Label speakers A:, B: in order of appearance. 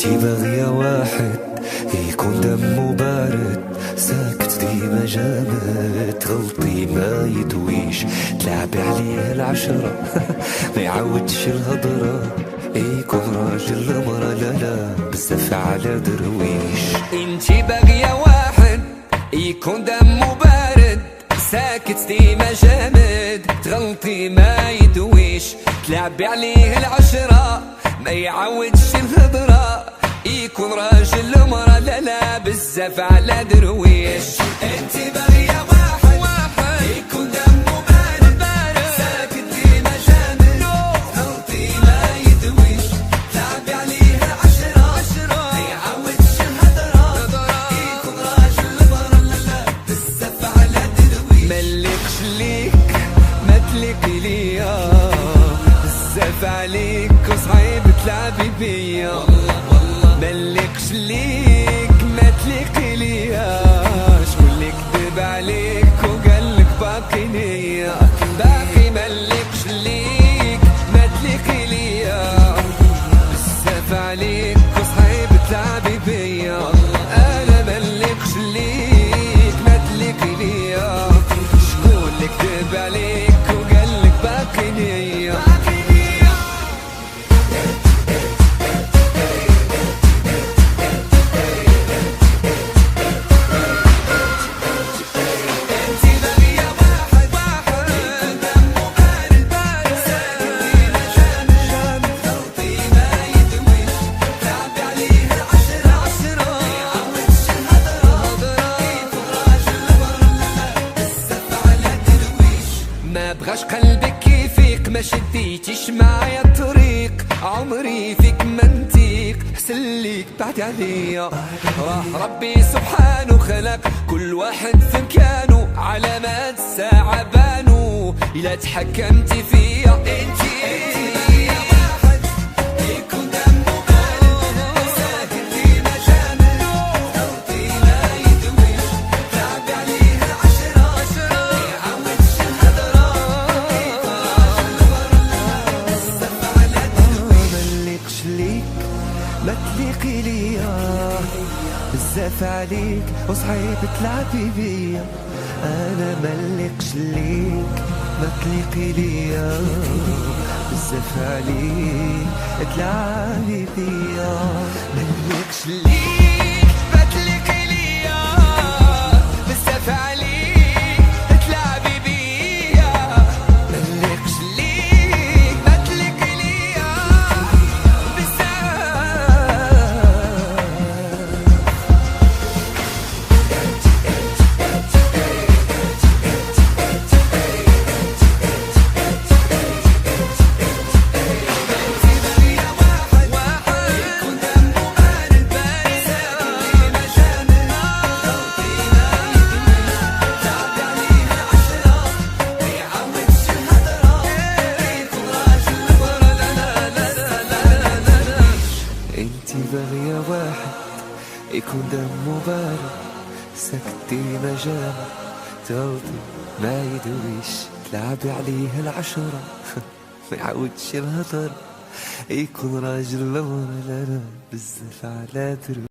A: انتي باغية واحد يكون دمه بارد، ساكت ديما جامد، تغلطي ما يدويش، تلعبي عليه العشرة ما يعودش الهضرة، يكون راجل مرة لا بزاف على درويش.
B: انتي باغية واحد يكون دمه بارد، ساكت ديما جامد، تغلطي ما يدويش، تلعبي عليه العشرة ما يعودش الهضرة، يكون راجل مرة لا بزاف على درويش. انتي باغية واحد يكون دمه بارد، ساكت ديما جامد، تغلطي ما يدويش، تلعبي عليه العشرة ما يعودش الهضرة، يكون راجل مرة لا بزاف على درويش. ملكش ليك ما تليقي ليا، بزاف عليك وصعيب تلعبي بيا، ملكش ليك ما تليقي ليا، شكون اللي كذب عليك وقالك باقي ليا، باقي ملكش ليك ما تليقي ليا، بزاف عليك وصعيب تلعبي بيا، انا ملكش ليك ما تليقي ليا، شكون اللي كذب عليك وقالك باقي ليا. ما بغاش قلبك يفيق، ما شديتيش معايا الطريق، عمري فيك ما نتيق، حسن ليك بعد عليا، راه ربي سبحانه خلق كل واحد في مكانه، علامات الساعة بانو إلا تحكمتي فيا. انتي ما تليقي ليا، بزاف عليك وصعيب تلعبي بيا، انا ملكش ليك ما تليقي ليا، بزاف عليك تلعبي بيا، ملكش ليك ما تليقي ليا، بزاف عليك تلعبي بيا، ملكش ليك ما تليقي ليا،
A: انتي باغية واحد يكون دمه بارد، ساكت ديما جامد، تغلطي ما يدويش، تلعبي عليه العشرة ما يعودش الهضر، يكون راجل مرة لا بزاف على درو.